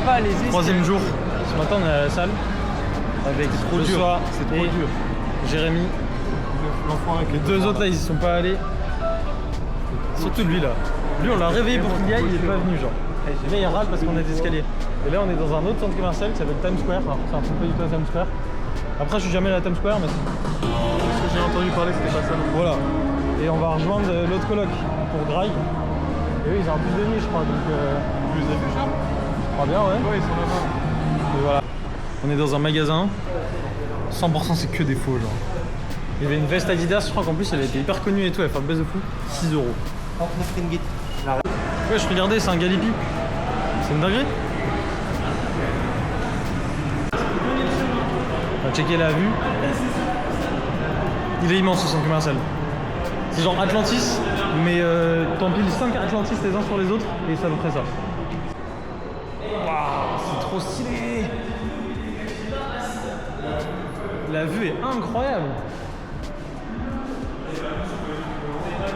pas, allez-y. Troisième jour. Ce matin, on est à la salle. Avec trop dur. C'est trop dur. Jérémy. L'enfant avec les deux autres là, ils y sont pas allés. Surtout lui là. Lui, on l'a réveillé pour qu'il y aille, il est pas venu genre. Et là, il râle parce qu'on a des escaliers. Et là, on est dans un autre centre commercial qui s'appelle Times Square. Alors, c'est un truc pas du tout à Times Square. Après, je suis jamais allé à Times Square, mais ce que j'ai entendu parler, c'était pas ça. Voilà. Et on va rejoindre l'autre coloc pour Grail. Et eux, ils ont un bus de nuit, je crois. Donc, Plus de cher. Je crois bien, ouais. Ouais, ils sont là-bas. Et voilà. On est dans un magasin. 100% c'est que des faux, genre. Il y avait une veste Adidas, je crois qu'en plus elle était hyper connue et tout, elle fait un buzz de fou. 6 €. Ouais, je regardais, c'est un Galipi. C'est une dinguerie. On va checker la vue. Il est immense ce centre commercial. C'est genre Atlantis, mais t'empiles 5 Atlantis les uns sur les autres et ça nous ferait ça. Waouh, c'est trop stylé. La vue est incroyable.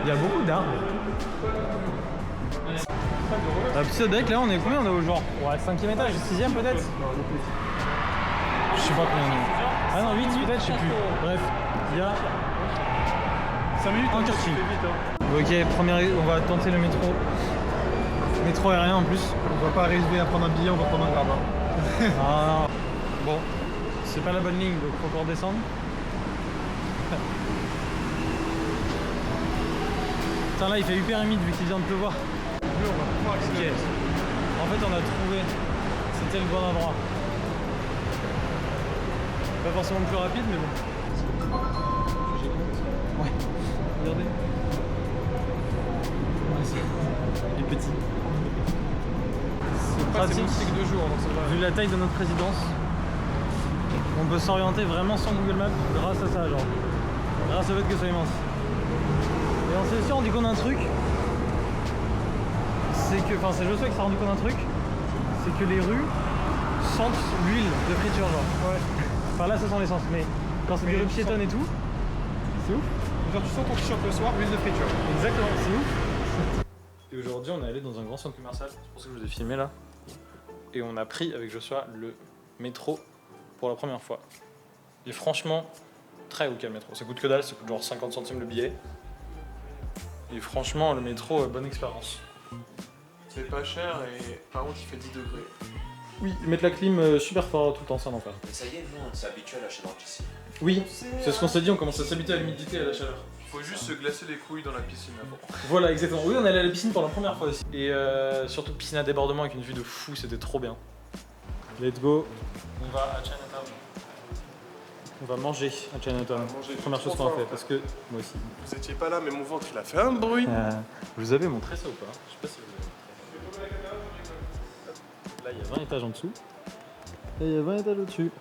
Il y a beaucoup d'arbres. La petite deck là, on est combien? On est au genre 5e étage, 6e peut-être? Je sais pas combien on est. Ah non, 8 peut-être, je sais plus. Bref, il y a 5 minutes, un quartier. Ok, on va tenter le métro. Métro aérien en plus. On va pas arriver à prendre un billet, on va prendre un grabat. Ah non. Bon, c'est pas la bonne ligne, donc faut encore descendre. Putain, là il fait hyper humide vu qu'il vient de pleuvoir. Ok. En fait on a trouvé, c'était le bon endroit. Pas forcément le plus rapide mais bon. Ouais. Regardez. Il est petit. C'est pratique. C'est que 2 jours, donc ça va. Vu la taille de notre résidence, on peut s'orienter vraiment sans Google Maps grâce à ça, genre. Grâce au fait que ce soit immense. Et on s'est aussi rendu compte d'un truc. C'est que, enfin c'est Joshua qui s'est rendu compte d'un truc. C'est que les rues sentent l'huile de friture, genre. Ouais. Enfin là ça sent l'essence, mais quand c'est des rues piétonnes et tout, c'est ouf. Genre tu sens ton t-shirt le soir, huile de friture. Exactement, c'est ouf. Et aujourd'hui on est allé dans un grand centre commercial, c'est pour ça que je vous ai filmé là. Et on a pris avec Joshua le métro pour la première fois. Et franchement, très ok le métro. Ça coûte que dalle, ça coûte genre 50 centimes le billet. Et franchement, le métro, bonne expérience. C'est pas cher et par contre il fait 10 degrés. Oui, ils mettent la clim super fort tout le temps, ça l'enfer. Mais ça y est, nous on s'est habitué à la chaleur d'ici. Oui, c'est ce qu'on s'est dit, on commence à s'habituer à l'humidité et à la chaleur. Faut juste se glacer les couilles dans la piscine avant. Voilà, exactement. Oui, on est allé à la piscine pour la première fois aussi. Et surtout piscine à débordement avec une vue de fou, c'était trop bien. Let's go. On va à Chinatown. On va manger à Chinatown. Première chose qu'on a fait, parce que moi aussi. Vous étiez pas là, mais mon ventre il a fait un bruit. Vous avez montré ça ou pas? Je sais pas si vous avez montré. Là, il y a 20 étages en dessous. Et il y a 20 étages au-dessus.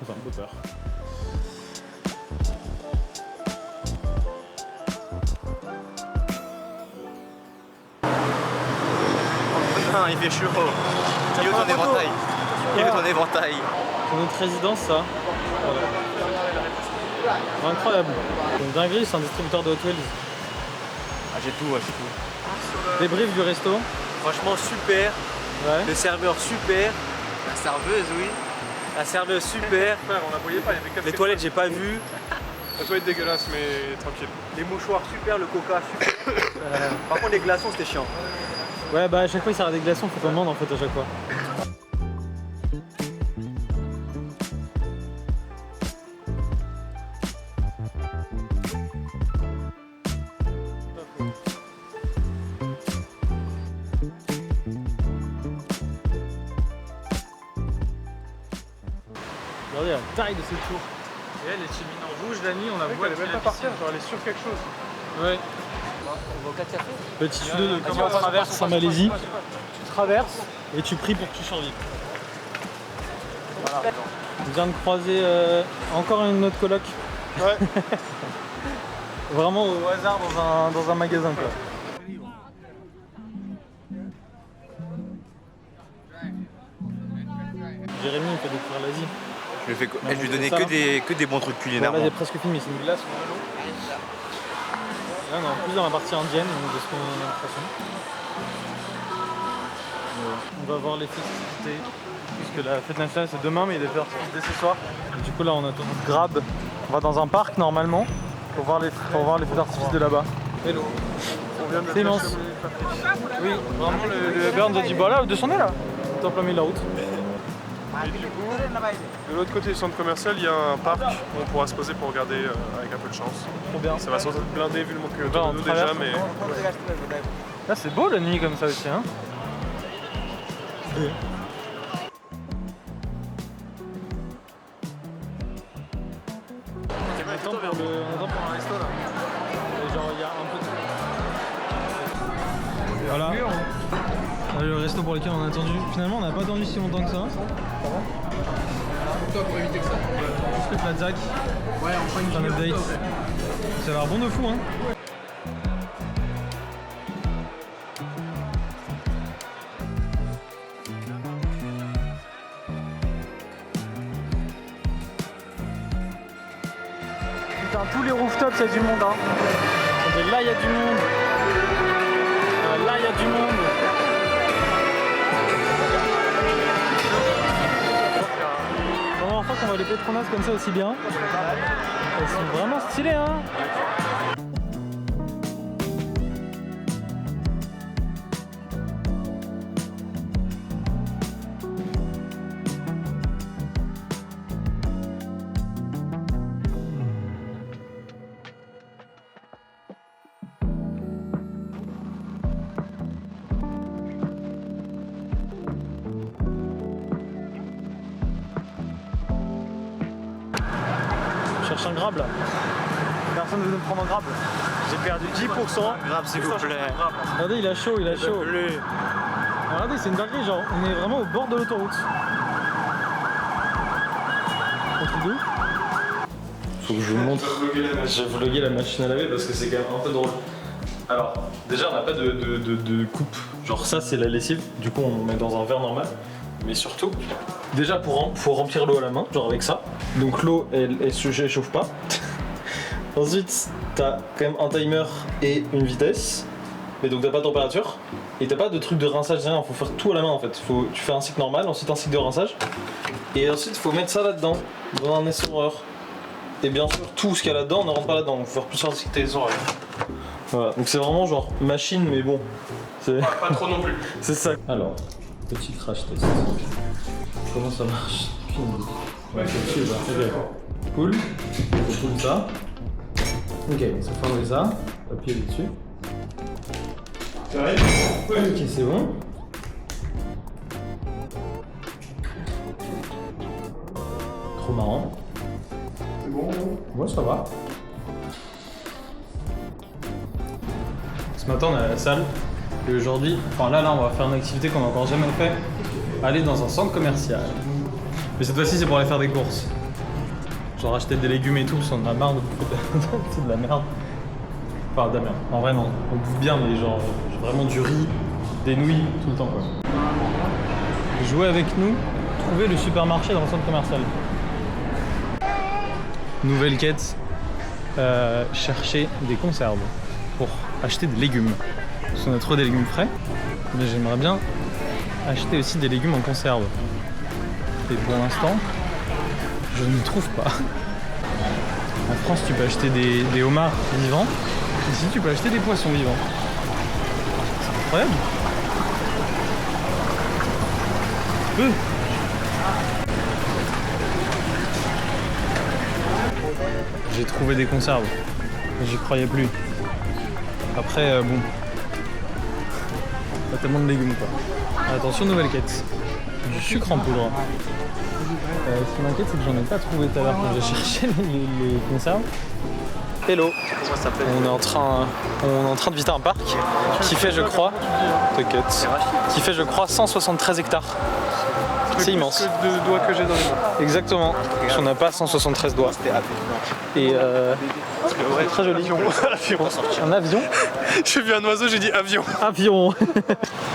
Enfin, un peu peur. Non, il fait chaud. Il veut ton éventail. Il veut ton éventail. C'est notre résidence, ça. Voilà. Incroyable. C'est une dinguerie, c'est un distributeur de Hot Wheels. Ah, j'ai tout, j'ai tout. Débrief du resto. Franchement, super. Ouais. Le serveur, super. La serveuse, oui. La serveuse, super. Frère, on la voyait pas, il y avait 4 Les toilettes, j'ai pas vu. La toilette dégueulasse, mais tranquille. Les mouchoirs, super. Le coca, super. Par contre, les glaçons, c'était chiant. Ouais, bah à chaque fois il sert à des glaçons, faut qu'on demande en fait à chaque fois. Regardez la taille de cette tour. Et elle est cheminée en rouge la nuit, on la voit. Elle est même pas par terre, genre elle est sur quelque chose. Ouais. On va au 4 cafés. Petit tuto de comment on traverse en Malaisie. Tu traverses et tu pries pour que tu survives. Voilà. On vient de croiser encore une autre coloc. Ouais. Vraiment au hasard dans un magasin quoi. Jérémy il fait découvrir l'Asie. Je lui donnais que des bons trucs culinaires. Là il est presque fini, c'est une glace. Là on est en plus dans la partie indienne, donc de ce qu'on a l'impression. On va voir les festivités. Puisque la fête nationale c'est demain, mais il y a des feux d'artifice dès ce soir. Et du coup là on attend notre grab. On va dans un parc normalement pour voir les feux d'artifice de là-bas. Hello. C'est immense. Oui, vraiment le Uber nous a dit bah là, descendez là. T'es en plein milieu de la route. Et du coup, de l'autre côté du centre commercial, il y a un parc où on pourra se poser pour regarder avec un peu de chance. Trop bien. Ça va sans être blindé vu le manque Là, on de nous traverse. déjà, mais Là c'est beau la nuit comme ça aussi hein. On attend pour un resto là. Et genre il y a un peu de... Voilà. Le resto pour lequel on a attendu. Finalement on n'a pas attendu si longtemps que ça. Toi pour éviter que ça. Juste le Plazac. Ouais, on prend C'est un une update. Ça a l'air bon de fou hein. Putain, tous les rooftops, il y a du monde hein. Et là, il y a du monde. Là, il y a du monde. La première fois qu'on voit les Petronas comme ça aussi bien. Elles sont vraiment stylées hein. Je cherche un grab là. Personne ne veut nous prendre un grab. J'ai perdu 10%. Grave, s'il vous plaît. Regardez, il a chaud, il a chaud. Regardez, c'est une dinguerie, genre on est vraiment au bord de l'autoroute. Un truc de ouf. Faut que je vous montre. J'ai vlogué la machine à laver parce que c'est quand même un peu drôle. Alors, déjà on n'a pas de coupe. Genre ça c'est la lessive, du coup on met dans un verre normal. Mais surtout, déjà faut remplir l'eau à la main, genre avec ça. Donc l'eau elle se chauffe pas. Ensuite, t'as quand même un timer et une vitesse. Mais donc t'as pas de température. Et t'as pas de truc de rinçage, rien, faut faire tout à la main en fait. Tu fais un cycle normal, ensuite un cycle de rinçage. Et ensuite faut mettre ça là-dedans, dans un essoreur. Et bien sûr, tout ce qu'il y a là-dedans, on ne rentre pas là-dedans. Donc faut faire plusieurs cycles d'essoreur. Voilà, donc c'est vraiment genre machine, mais bon. pas trop non plus. C'est ça. Alors, petit crash test. Comment ça marche? Ouais, c'est dessus, ok. Cool. On coule ça. Ok, ça faut enlever ça. Appuyer dessus. Ok, c'est bon. Trop marrant. C'est bon. Ouais, ça va. Ce matin, on est à la salle. Et aujourd'hui, enfin là, on va faire une activité qu'on n'a encore jamais fait. Aller dans un centre commercial. Mais cette fois-ci, c'est pour aller faire des courses. Genre acheter des légumes et tout, parce qu'on en a marre de bouffer c'est de la merde. Enfin, de la merde. En vrai, non. On bouffe bien, mais genre vraiment du riz, des nouilles, tout le temps, quoi. Jouez avec nous, trouvez le supermarché dans le centre commercial. Nouvelle quête, chercher des conserves pour acheter des légumes. Parce qu'on a trop des légumes frais, mais j'aimerais bien acheter aussi des légumes en conserve. Et pour l'instant, je ne trouve pas. En France, tu peux acheter des homards vivants. Ici, tu peux acheter des poissons vivants. C'est incroyable. Tu peux. J'ai trouvé des conserves. J'y croyais plus. Après, bon. Pas tellement de légumes, quoi. Attention, nouvelle quête. Du sucre en poudre. Ce qui m'inquiète, c'est que j'en ai pas trouvé tout à l'heure quand j'ai cherché les conserves. Hello. On est en train de visiter un parc qui fait, je crois, qui fait, je crois, 173 hectares. C'est immense. C'est le doigt que j'ai dans les mains. Exactement. Parce qu'on n'a pas 173 doigts. Et c'est très joli. Un avion. J'ai vu un oiseau, j'ai dit avion. Avion.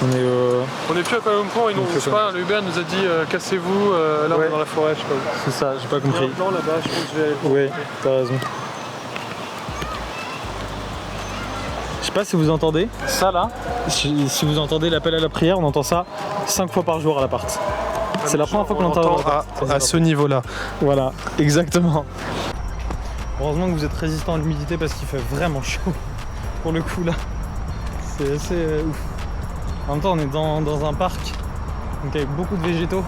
On est plus à Kuala Lumpur, je sais pas, le Uber nous a dit cassez-vous, là on est dans la forêt, je sais pas. C'est ça, j'ai pas compris. Non, là-bas, je pense que je vais aller. Oui, t'as raison. Je sais pas si vous entendez. Ça là, si vous entendez l'appel à la prière, on entend ça 5 fois par jour à l'appart. C'est la première fois qu'on entend à ce niveau-là. Voilà, exactement. Heureusement que vous êtes résistant à l'humidité parce qu'il fait vraiment chaud. Pour le coup là, c'est assez ouf. En même temps, on est dans un parc donc avec beaucoup de végétaux.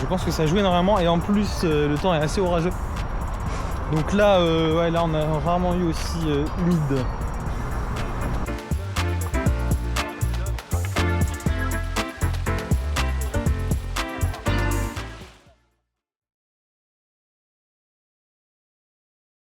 Je pense que ça joue énormément et en plus le temps est assez orageux. Donc là, ouais, là on a rarement eu aussi humide.